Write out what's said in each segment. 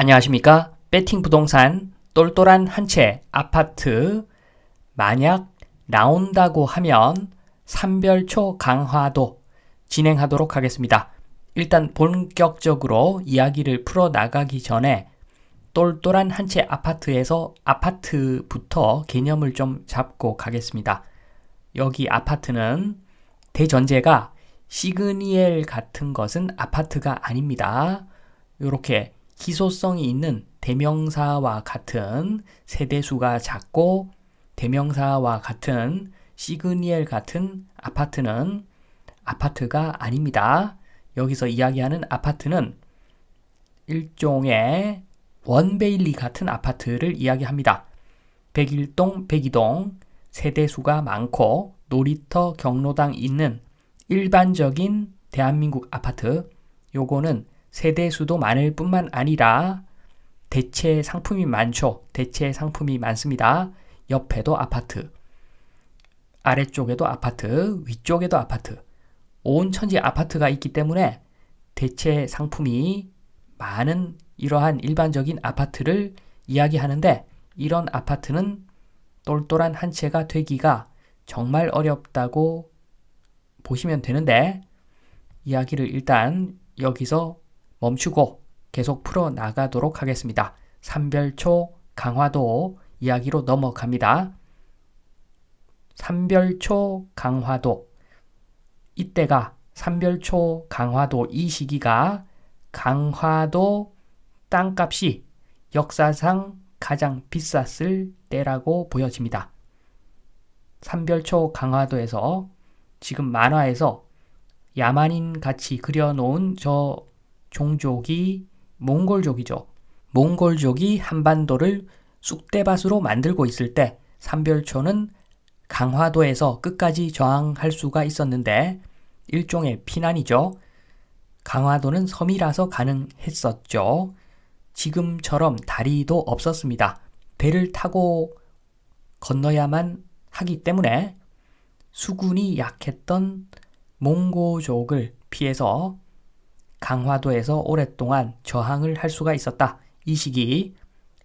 안녕하십니까? 배팅 부동산 똘똘한 한 채 아파트 만약 나온다고 하면 삼별초 강화도 진행하도록 하겠습니다. 일단 본격적으로 이야기를 풀어나가기 전에 똘똘한 한 채 아파트에서 아파트부터 개념을 좀 잡고 가겠습니다. 여기 아파트는 대전제가 시그니엘 같은 것은 아파트가 아닙니다. 이렇게 희소성이 있는 대명사와 같은 세대수가 작고 대명사와 같은 시그니엘 같은 아파트는 아파트가 아닙니다. 여기서 이야기하는 아파트는 일종의 원베일리 같은 아파트를 이야기합니다. 101동, 102동 세대수가 많고 놀이터, 경로당 있는 일반적인 대한민국 아파트, 요거는 세대수도 많을 뿐만 아니라 대체 상품이 많죠. 대체 상품이 많습니다. 옆에도 아파트, 아래쪽에도 아파트, 위쪽에도 아파트, 온 천지 아파트가 있기 때문에 대체 상품이 많은 이러한 일반적인 아파트를 이야기하는데, 이런 아파트는 똘똘한 한 채가 되기가 정말 어렵다고 보시면 되는데, 이야기를 일단 여기서 멈추고 계속 풀어나가도록 하겠습니다. 삼별초 강화도 이야기로 넘어갑니다. 삼별초 강화도, 이때가 삼별초 강화도 이 시기가 강화도 땅값이 역사상 가장 비쌌을 때라고 보여집니다. 삼별초 강화도에서 지금 만화에서 야만인 같이 그려놓은 저 종족이 몽골족이죠. 몽골족이 한반도를 쑥대밭으로 만들고 있을 때 삼별초는 강화도에서 끝까지 저항할 수가 있었는데 일종의 피난이죠. 강화도는 섬이라서 가능했었죠. 지금처럼 다리도 없었습니다. 배를 타고 건너야만 하기 때문에 수군이 약했던 몽고족을 피해서 강화도에서 오랫동안 저항을 할 수가 있었다. 이 시기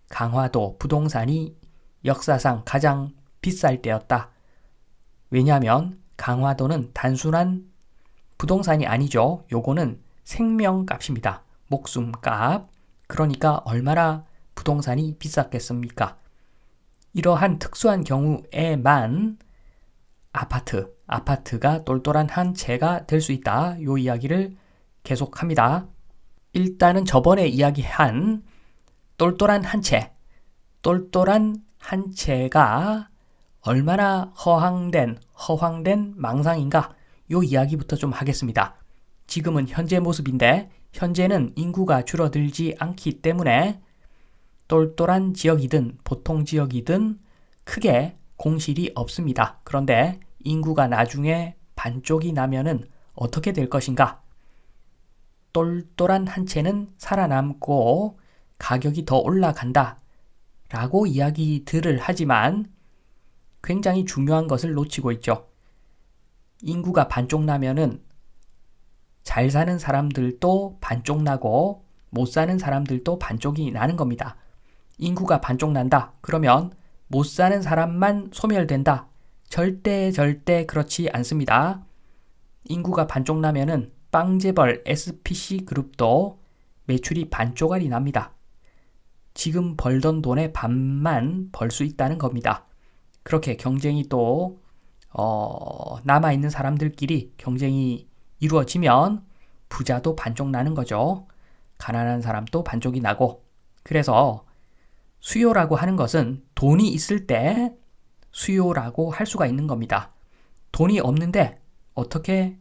강화도 부동산이 역사상 가장 비쌀 때였다. 왜냐하면 강화도는 단순한 부동산이 아니죠. 요거는 생명값입니다. 목숨값. 그러니까 얼마나 부동산이 비쌌겠습니까? 이러한 특수한 경우에만 아파트가 똘똘한 한 채가 될 수 있다. 요 이야기를 계속합니다. 일단은 저번에 이야기한 똘똘한 한 채가 얼마나 허황된 망상인가, 요 이야기부터 좀 하겠습니다. 지금은 현재 모습인데 현재는 인구가 줄어들지 않기 때문에 똘똘한 지역이든 보통 지역이든 크게 공실이 없습니다. 그런데 인구가 나중에 반쪽이 나면은 어떻게 될 것인가? 똘똘한 한 채는 살아남고 가격이 더 올라간다 라고 이야기들을 하지만 굉장히 중요한 것을 놓치고 있죠. 인구가 반쪽 나면은 잘 사는 사람들도 반쪽 나고 못 사는 사람들도 반쪽이 나는 겁니다. 인구가 반쪽 난다. 그러면 못 사는 사람만 소멸된다. 절대 그렇지 않습니다. 인구가 반쪽 나면은 빵재벌 SPC 그룹도 매출이 반쪽알이 납니다. 지금 벌던 돈의 반만 벌 수 있다는 겁니다. 그렇게 경쟁이 또 남아있는 사람들끼리 경쟁이 이루어지면 부자도 반쪽 나는 거죠. 가난한 사람도 반쪽이 나고. 그래서 수요라고 하는 것은 돈이 있을 때 수요라고 할 수가 있는 겁니다. 돈이 없는데 어떻게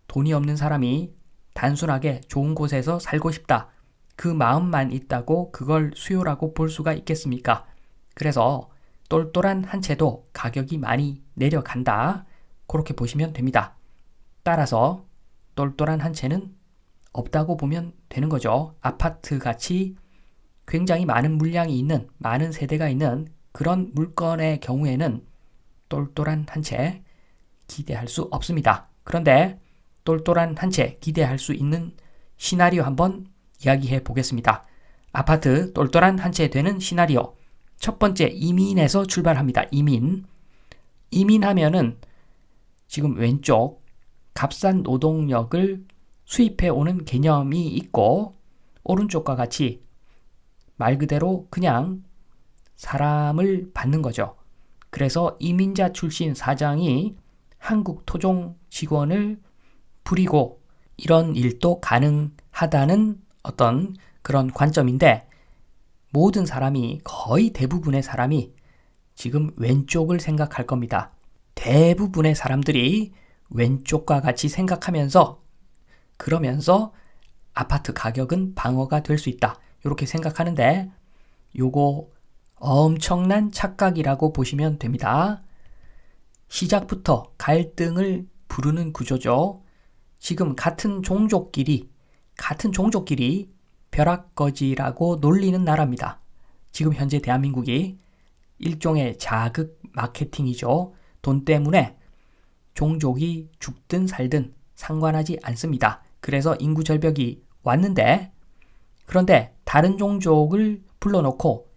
돈이 없는 사람이 단순하게 좋은 곳에서 살고 싶다, 그 마음만 있다고 그걸 수요라고 볼 수가 있겠습니까? 그래서 똘똘한 한 채도 가격이 많이 내려간다, 그렇게 보시면 됩니다. 따라서 똘똘한 한 채는 없다고 보면 되는 거죠. 아파트같이 굉장히 많은 물량이 있는, 많은 세대가 있는 그런 물건의 경우에는 똘똘한 한 채 기대할 수 없습니다. 그런데 똘똘한 한 채 기대할 수 있는 시나리오 한번 이야기해 보겠습니다. 아파트 똘똘한 한 채 되는 시나리오. 첫 번째, 이민에서 출발합니다. 이민하면은 지금 왼쪽 값싼 노동력을 수입해 오는 개념이 있고, 오른쪽과 같이 말 그대로 그냥 사람을 받는 거죠. 그래서 이민자 출신 사장이 한국 토종 직원을 부리고 이런 일도 가능하다는 어떤 그런 관점인데, 모든 사람이, 거의 대부분의 사람이 지금 왼쪽을 생각할 겁니다. 대부분의 사람들이 왼쪽과 같이 생각하면서, 그러면서 아파트 가격은 방어가 될 수 있다, 이렇게 생각하는데, 요거 엄청난 착각이라고 보시면 됩니다. 시작부터 갈등을 부르는 구조죠. 지금 같은 종족끼리 벼락거지라고 놀리는 나라입니다. 지금 현재 대한민국이 일종의 자극 마케팅이죠. 돈 때문에 종족이 죽든 살든 상관하지 않습니다. 그래서 인구 절벽이 왔는데, 그런데 다른 종족을 불러놓고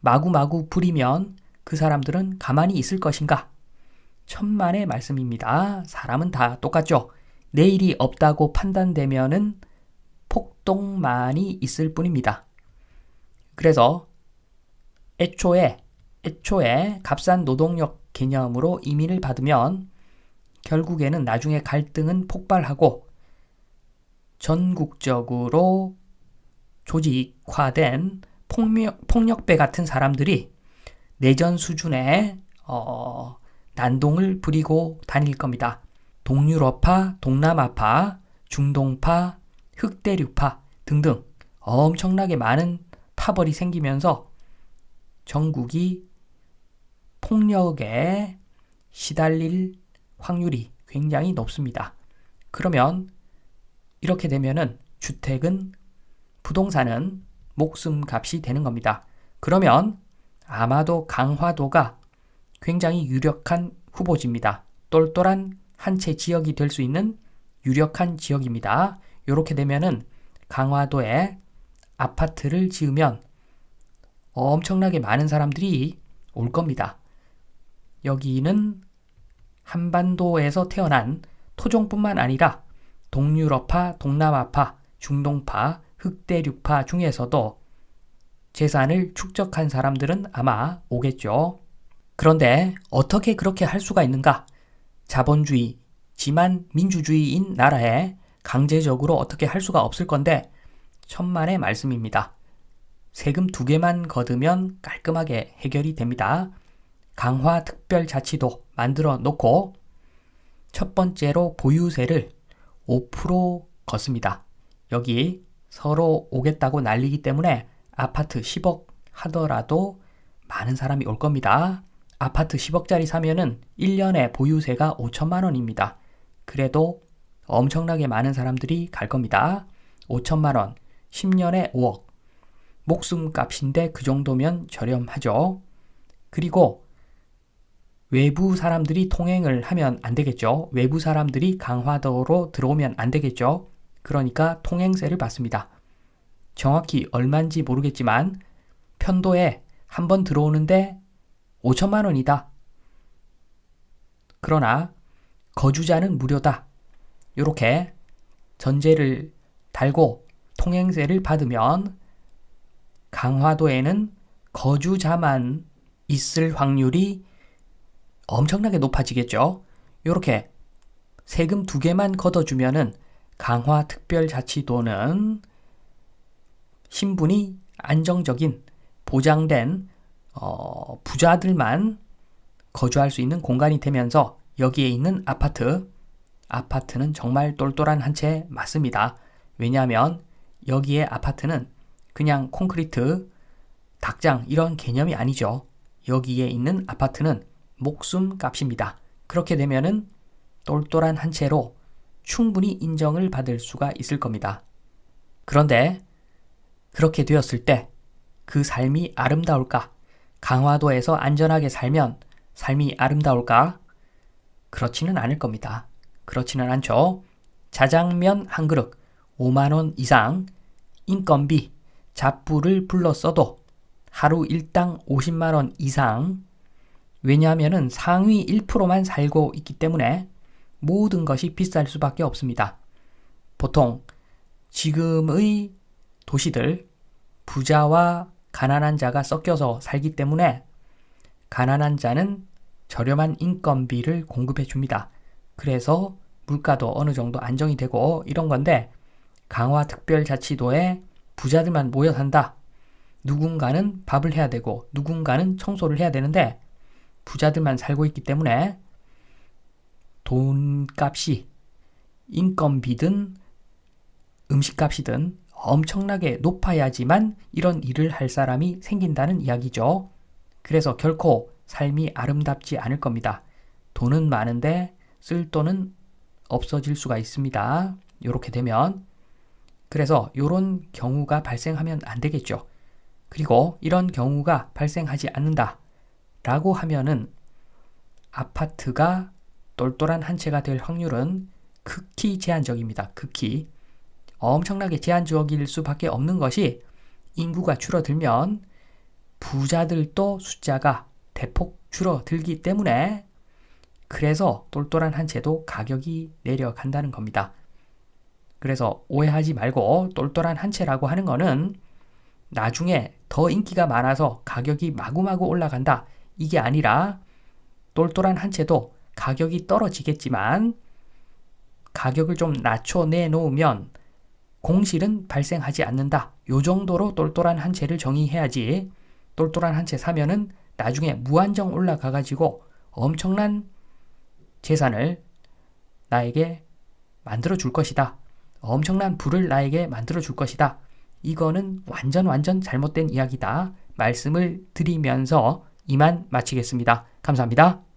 마구마구 부리면 그 사람들은 가만히 있을 것인가? 천만의 말씀입니다. 사람은 다 똑같죠. 내일이 없다고 판단되면은 폭동만이 있을 뿐입니다. 그래서 애초에 값싼 노동력 개념으로 이민을 받으면 결국에는 나중에 갈등은 폭발하고 전국적으로 조직화된 폭력배 같은 사람들이 내전 수준의 난동을 부리고 다닐 겁니다. 동유럽파, 동남아파, 중동파, 흑대륙파 등등 엄청나게 많은 파벌이 생기면서 전국이 폭력에 시달릴 확률이 굉장히 높습니다. 그러면 이렇게 되면은 주택은, 부동산은 목숨값이 되는 겁니다. 그러면 아마도 강화도가 굉장히 유력한 후보지입니다. 똘똘한 한 채 지역이 될 수 있는 유력한 지역입니다. 이렇게 되면은 강화도에 아파트를 지으면 엄청나게 많은 사람들이 올 겁니다. 여기는 한반도에서 태어난 토종뿐만 아니라 동유럽파, 동남아파, 중동파, 흑대륙파 중에서도 재산을 축적한 사람들은 아마 오겠죠. 그런데 어떻게 그렇게 할 수가 있는가? 자본주의지만 민주주의인 나라에 강제적으로 어떻게 할 수가 없을 건데, 천만의 말씀입니다. 세금 2개만 걷으면 깔끔하게 해결이 됩니다. 강화특별자치도 만들어 놓고 첫 번째로 보유세를 5% 걷습니다. 여기 서로 오겠다고 난리기 때문에 아파트 10억 하더라도 많은 사람이 올 겁니다. 아파트 10억짜리 사면은 1년에 보유세가 5천만 원입니다. 그래도 엄청나게 많은 사람들이 갈 겁니다. 5천만 원, 10년에 5억. 목숨값인데 그 정도면 저렴하죠. 그리고 외부 사람들이 통행을 하면 안 되겠죠. 외부 사람들이 강화도로 들어오면 안 되겠죠. 그러니까 통행세를 받습니다. 정확히 얼마인지 모르겠지만 편도에 한 번 들어오는데 5천만 원이다. 그러나 거주자는 무료다. 이렇게 전제를 달고 통행세를 받으면 강화도에는 거주자만 있을 확률이 엄청나게 높아지겠죠. 이렇게 세금 2개만 걷어주면은 강화특별자치도는 신분이 안정적인 보장된 부자들만 거주할 수 있는 공간이 되면서 여기에 있는 아파트는 정말 똘똘한 한 채 맞습니다. 왜냐하면 여기에 아파트는 그냥 콘크리트, 닭장 이런 개념이 아니죠. 여기에 있는 아파트는 목숨값입니다. 그렇게 되면은 똘똘한 한 채로 충분히 인정을 받을 수가 있을 겁니다. 그런데 그렇게 되었을 때 그 삶이 아름다울까? 강화도에서 안전하게 살면 삶이 아름다울까? 그렇지는 않을 겁니다. 그렇지는 않죠. 자장면 한 그릇 5만 원 이상, 인건비, 잡부를 불렀어도 하루 일당 50만 원 이상, 왜냐하면 상위 1%만 살고 있기 때문에 모든 것이 비쌀 수밖에 없습니다. 보통 지금의 도시들, 부자와 가난한 자가 섞여서 살기 때문에 가난한 자는 저렴한 인건비를 공급해 줍니다. 그래서 물가도 어느 정도 안정이 되고 이런 건데, 강화특별자치도에 부자들만 모여 산다. 누군가는 밥을 해야 되고 누군가는 청소를 해야 되는데 부자들만 살고 있기 때문에 돈값이, 인건비든 음식값이든 엄청나게 높아야지만 이런 일을 할 사람이 생긴다는 이야기죠. 그래서 결코 삶이 아름답지 않을 겁니다. 돈은 많은데 쓸 돈은 없어질 수가 있습니다. 이렇게 되면. 그래서 이런 경우가 발생하면 안 되겠죠. 그리고 이런 경우가 발생하지 않는다 라고 하면은 아파트가 똘똘한 한 채가 될 확률은 극히 제한적입니다. 극히. 엄청나게 제한적일 수밖에 없는 것이, 인구가 줄어들면 부자들도 숫자가 대폭 줄어들기 때문에, 그래서 똘똘한 한 채도 가격이 내려간다는 겁니다. 그래서 오해하지 말고, 똘똘한 한 채라고 하는 거는 나중에 더 인기가 많아서 가격이 마구마구 올라간다, 이게 아니라 똘똘한 한 채도 가격이 떨어지겠지만 가격을 좀 낮춰내 놓으면 공실은 발생하지 않는다. 요 정도로 똘똘한 한 채를 정의해야지, 똘똘한 한 채 사면은 나중에 무한정 올라가가지고 엄청난 재산을 나에게 만들어 줄 것이다. 엄청난 부를 나에게 만들어 줄 것이다. 이거는 완전 잘못된 이야기다. 말씀을 드리면서 이만 마치겠습니다. 감사합니다.